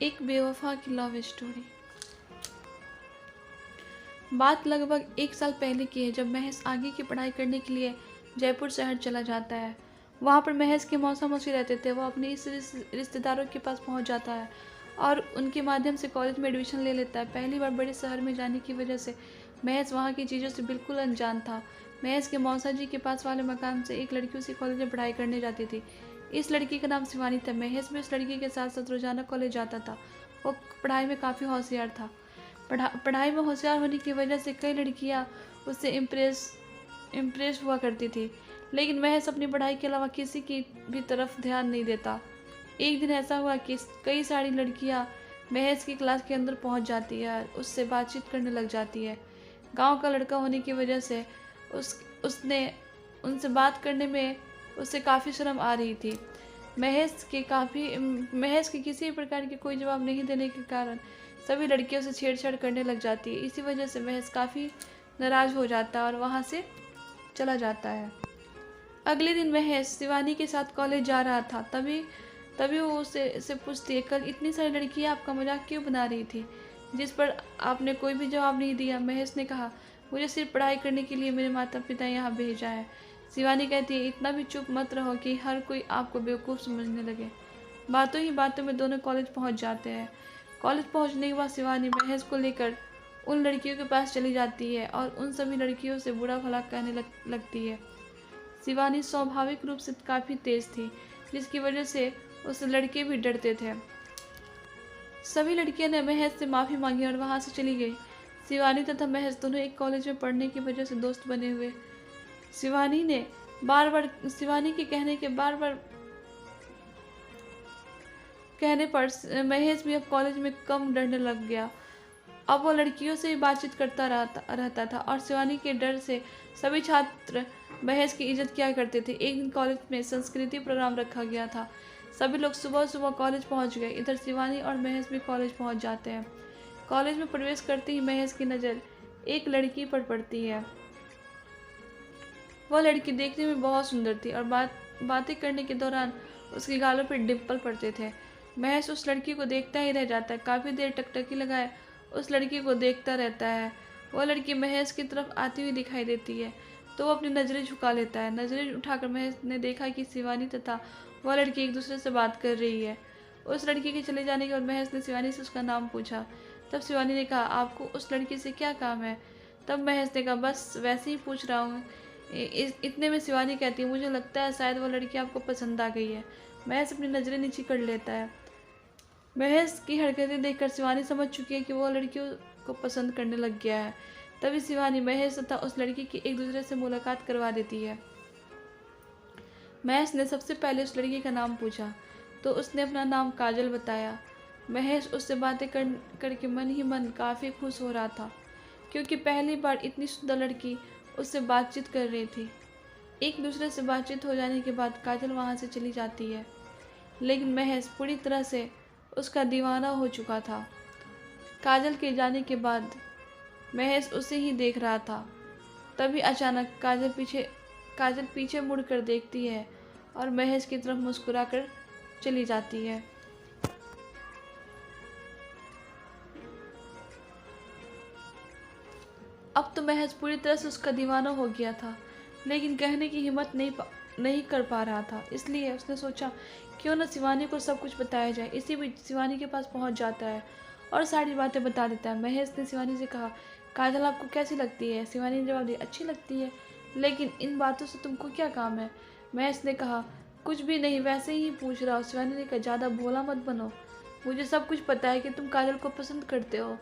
एक बेवफा की लव स्टोरी। बात लगभग 1 साल पहले की है, जब महेश आगे की पढ़ाई करने के लिए जयपुर शहर चला जाता है। वहाँ पर महेश के मौसा मौसी रहते थे। वो अपने इस रिश्तेदारों के पास पहुँच जाता है और उनके माध्यम से कॉलेज में एडमिशन ले लेता है। पहली बार बड़े शहर में जाने की वजह से महेश वहाँ की चीज़ों से बिल्कुल अनजान था। महेश के मौसा जी के पास वाले मकान से एक लड़की उसी कॉलेज में पढ़ाई करने जाती थी। इस लड़की का नाम शिवानी था। महेश भी उस लड़की के साथ साथ रोजाना कॉलेज जाता था। वो पढ़ाई में काफ़ी होशियार था। पढ़ाई में होशियार होने की वजह से कई लड़कियां उससे इम्प्रेस हुआ करती थी, लेकिन महेश अपनी पढ़ाई के अलावा किसी की भी तरफ ध्यान नहीं देता। एक दिन ऐसा हुआ कि कई सारी लड़कियां महेश की क्लास के अंदर पहुंच जाती है और उससे बातचीत करने लग जाती है। गांव का लड़का होने की वजह से उसने उनसे बात करने में उससे काफ़ी शर्म आ रही थी। महेश के किसी प्रकार के कोई जवाब नहीं देने के कारण सभी लड़कियों से छेड़छाड़ करने लग जाती है। इसी वजह से महेश काफ़ी नाराज़ हो जाता है और वहाँ से चला जाता है। अगले दिन महेश शिवानी के साथ कॉलेज जा रहा था। तभी तभी वो उससे पूछती है, कल इतनी सारी लड़कियाँ आपका मजाक क्यों बना रही थी, जिस पर आपने कोई भी जवाब नहीं दिया। महेश ने कहा, मुझे सिर्फ पढ़ाई करने के लिए मेरे माता पिता यहाँ भेजा है। शिवानी कहती है, इतना भी चुप मत रहो कि हर कोई आपको बेवकूफ़ समझने लगे। बातों ही बातों में दोनों कॉलेज पहुँच जाते हैं। कॉलेज पहुँचने के बाद शिवानी महेश को लेकर उन लड़कियों के पास चली जाती है और उन सभी लड़कियों से बुरा भला कहने लगती है। शिवानी स्वाभाविक रूप से काफ़ी तेज थी, जिसकी वजह से उससे लड़के भी डरते थे। सभी लड़कियों ने महेश से माफ़ी मांगी और वहाँ से चली गई। शिवानी तथा महेश दोनों एक कॉलेज में पढ़ने की वजह से दोस्त बने हुए। शिवानी के बार बार कहने पर महेश भी अब कॉलेज में कम डरने लग गया। अब वो लड़कियों से ही बातचीत करता रहता था और शिवानी के डर से सभी छात्र महेश की इज्जत किया करते थे। एक दिन कॉलेज में संस्कृति प्रोग्राम रखा गया था। सभी लोग सुबह सुबह कॉलेज पहुंच गए। इधर शिवानी और महेश भी कॉलेज पहुंच जाते हैं। कॉलेज में प्रवेश करते ही महेश की नज़र एक लड़की पर पड़ती है। वह लड़की देखने में बहुत सुंदर थी और बातें करने के दौरान उसके गालों पर डिम्पल पड़ते थे। महेश उस लड़की को देखता ही रह जाता है। काफ़ी देर टकटकी लगाए उस लड़की को देखता रहता है। वह लड़की महेश की तरफ आती हुई दिखाई देती है तो वो अपनी नज़रें झुका लेता है। नज़रें उठाकर महेश ने देखा कि शिवानी तथा वह लड़की एक दूसरे से बात कर रही है। उस लड़की के चले जाने के बाद महेश ने शिवानी से उसका नाम पूछा। तब शिवानी ने कहा, आपको उस लड़की से क्या काम है? तब महेश ने कहा, बस वैसे ही पूछ रहा हूँ। इतने में शिवानी कहती है, मुझे लगता है शायद वह लड़की आपको पसंद आ गई है। महेश अपनी नज़रें नीचे कर लेता है। महेश की हरकतें देखकर शिवानी समझ चुकी है कि वो लड़कियों को पसंद करने लग गया है। तभी शिवानी महेश तथा उस लड़की की एक दूसरे से मुलाकात करवा देती है। महेश ने सबसे पहले उस लड़की का नाम पूछा तो उसने अपना नाम काजल बताया। महेश उससे बातें करके मन ही मन काफ़ी खुश हो रहा था, क्योंकि पहली बार इतनी सुंदर लड़की उससे बातचीत कर रही थी। एक दूसरे से बातचीत हो जाने के बाद काजल वहाँ से चली जाती है, लेकिन महेश पूरी तरह से उसका दीवाना हो चुका था। काजल के जाने के बाद महेश उसे ही देख रहा था। तभी अचानक काजल पीछे मुड़कर देखती है और महेश की तरफ मुस्कुराकर चली जाती है। अब तो महेश पूरी तरह से उसका दीवाना हो गया था, लेकिन कहने की हिम्मत नहीं कर पा रहा था। इसलिए उसने सोचा, क्यों न शिवानी को सब कुछ बताया जाए। इसी बीच शिवानी के पास पहुंच जाता है और सारी बातें बता देता है। महेश ने शिवानी से कहा, काजल आपको कैसी लगती है? शिवानी ने जवाब दिया, अच्छी लगती है, लेकिन इन बातों से तुमको क्या काम है? महेश ने कहा, कुछ भी नहीं, वैसे ही पूछ रहा हूँ। शिवानी ने कहा, ज़्यादा भोला मत बनो, मुझे सब कुछ पता है कि तुम काजल को पसंद करते हो।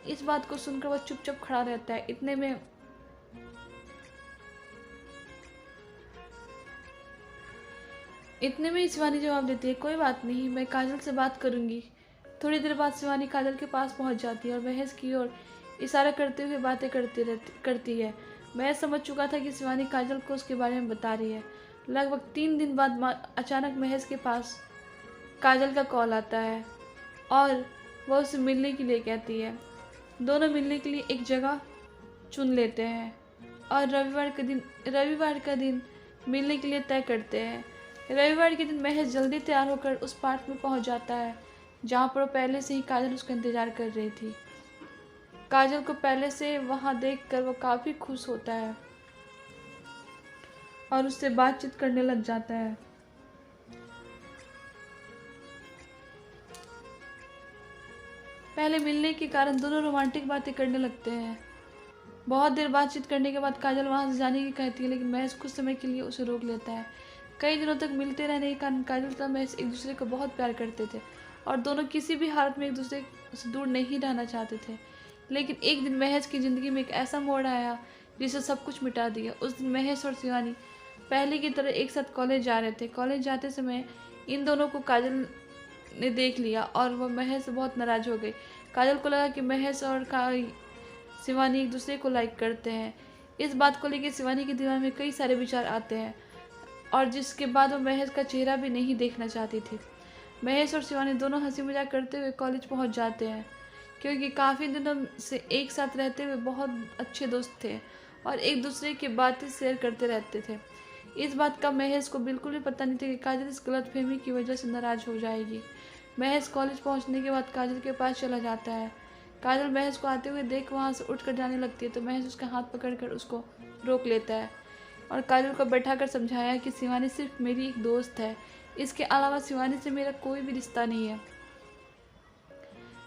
इस बात को सुनकर वह चुपचाप खड़ा रहता है। इतने में ही शिवानी जवाब देती है, कोई बात नहीं, मैं काजल से बात करूंगी। थोड़ी देर बाद शिवानी काजल के पास पहुंच जाती है और महेश की ओर इशारा करते हुए बातें करती है। महेश समझ चुका था कि शिवानी काजल को उसके बारे में बता रही है। लगभग 3 दिन बाद अचानक महेश के पास काजल का कॉल आता है और वह उससे मिलने के लिए कहती है। दोनों मिलने के लिए एक जगह चुन लेते हैं और रविवार का दिन मिलने के लिए तय करते हैं। रविवार के दिन महेश जल्दी तैयार होकर उस पार्क में पहुंच जाता है जहाँ पर वो पहले से ही काजल उसका इंतज़ार कर रही थी। काजल को पहले से वहाँ देखकर वो काफ़ी खुश होता है और उससे बातचीत करने लग जाता है। पहले मिलने के कारण दोनों रोमांटिक बातें करने लगते हैं। बहुत देर बातचीत करने के बाद काजल वहाँ से जाने की कहती है, लेकिन महेश कुछ समय के लिए उसे रोक लेता है। कई दिनों तक मिलते रहने के कारण काजल तथा महेश एक दूसरे को बहुत प्यार करते थे और दोनों किसी भी हालत में एक दूसरे से दूर नहीं रहना चाहते थे। लेकिन एक दिन महेश की ज़िंदगी में एक ऐसा मोड़ आया जिसे सब कुछ मिटा दिया। उस दिन महेश और शिवानी पहले की तरह एक साथ कॉलेज जा रहे थे। कॉलेज जाते समय इन दोनों को काजल ने देख लिया और वह महेश से बहुत नाराज़ हो गई। काजल को लगा कि महेश और शिवानी एक दूसरे को लाइक करते हैं। इस बात को लेकर शिवानी के दिमाग में कई सारे विचार आते हैं और जिसके बाद वो महेश का चेहरा भी नहीं देखना चाहती थी। महेश और शिवानी दोनों हंसी मजाक करते हुए कॉलेज पहुंच जाते हैं, क्योंकि काफ़ी दिनों से एक साथ रहते हुए बहुत अच्छे दोस्त थे और एक दूसरे की बातें शेयर करते रहते थे। इस बात का महेश को बिल्कुल भी पता नहीं था कि काजल इस गलतफहमी की वजह से नाराज़ हो जाएगी। महेश कॉलेज पहुंचने के बाद काजल के पास चला जाता है। काजल महेश को आते हुए देख वहाँ से उठकर जाने लगती है, तो महेश उसका हाथ पकड़कर उसको रोक लेता है और काजल को बैठाकर समझाया कि शिवानी सिर्फ मेरी एक दोस्त है, इसके अलावा शिवानी से मेरा कोई भी रिश्ता नहीं है।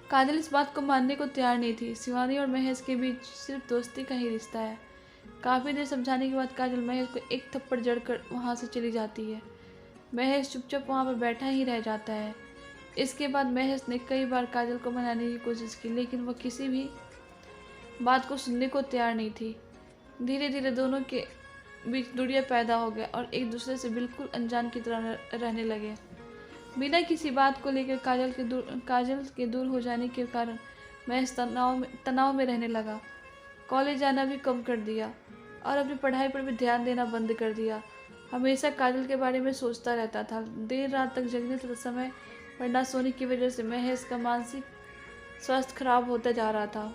काजल इस बात को मानने को तैयार नहीं थी। शिवानी और महेश के बीच सिर्फ दोस्ती का ही रिश्ता है। काफ़ी देर समझाने के बाद काजल महेश को एक थप्पड़ जड़कर वहाँ से चली जाती है। महेश चुपचाप वहाँ पर बैठा ही रह जाता है। इसके बाद महेश ने कई बार काजल को मनाने की कोशिश की, लेकिन वह किसी भी बात को सुनने को तैयार नहीं थी। धीरे धीरे दोनों के बीच दूरियां पैदा हो गई और एक दूसरे से बिल्कुल अनजान की तरह रहने लगे। बिना किसी बात को लेकर काजल के दूर हो जाने के कारण महेश तनाव में रहने लगा। कॉलेज जाना भी कम कर दिया और अपनी पढ़ाई पर भी ध्यान देना बंद कर दिया। हमेशा काजल के बारे में सोचता रहता था। देर रात तक जगने तथा समय पर न सोने की वजह से महेश का मानसिक स्वास्थ्य खराब होता जा रहा था।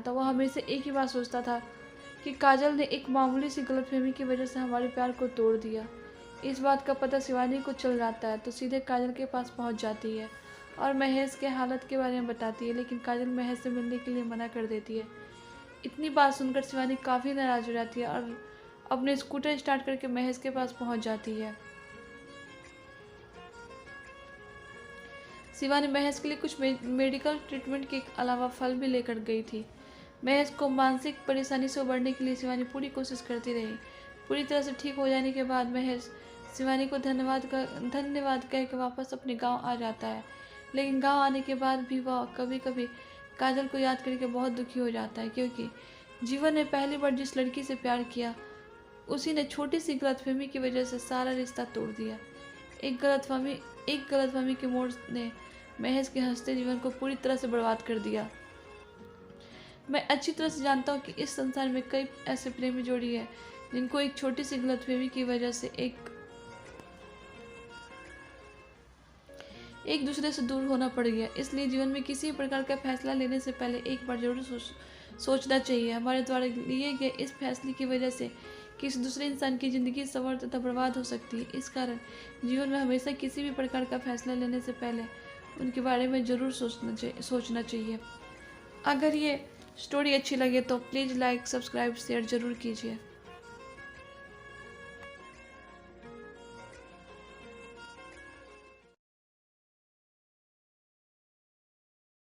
वह हमेशा एक ही बात सोचता था कि काजल ने एक मामूली सी गलतफहमी की वजह से हमारे प्यार को तोड़ दिया। इस बात का पता शिवानी को चल जाता है तो सीधे काजल के पास पहुंच जाती है और महेश के हालत के बारे में बताती है, लेकिन काजल महेश से मिलने के लिए मना कर देती है। इतनी बात सुनकर शिवानी काफ़ी नाराज़ हो जाती है और अपने स्कूटर स्टार्ट करके महेश के पास पहुंच जाती है। शिवानी महेश के लिए कुछ मेडिकल ट्रीटमेंट के अलावा फल भी लेकर गई थी। महेश को मानसिक परेशानी से उबरने के लिए शिवानी पूरी कोशिश करती रही। पूरी तरह से ठीक हो जाने के बाद महेश शिवानी को धन्यवाद कह के वापस अपने गांव आ जाता है। लेकिन गांव आने के बाद भी वह कभी कभी काजल को याद करके बहुत दुखी हो जाता है, क्योंकि जीवन में पहली बार जिस लड़की से प्यार किया उसी ने छोटी सी गलतफहमी की वजह से सारा रिश्ता तोड़ दिया। एक गलतफहमी के मोड़ ने महेश के हंसते जीवन को पूरी तरह से बर्बाद कर दिया। मैं अच्छी तरह से जानता हूँ कि इस संसार में कई ऐसे प्रेमी जोड़ी है जिनको एक छोटी सी गलतफहमी की वजह से एक दूसरे से दूर होना पड़ गया। इसलिए जीवन में किसी प्रकार का फैसला लेने से पहले एक बार जरूर सोचना चाहिए। हमारे द्वारा लिए गए इस फैसले की वजह से किसी दूसरे इंसान की ज़िंदगी सवर तथा बर्बाद हो सकती है। इस कारण जीवन में हमेशा किसी भी प्रकार का फैसला लेने से पहले उनके बारे में ज़रूर सोचना चाहिए। अगर ये स्टोरी अच्छी लगे तो प्लीज़ लाइक, सब्सक्राइब, शेयर ज़रूर कीजिए।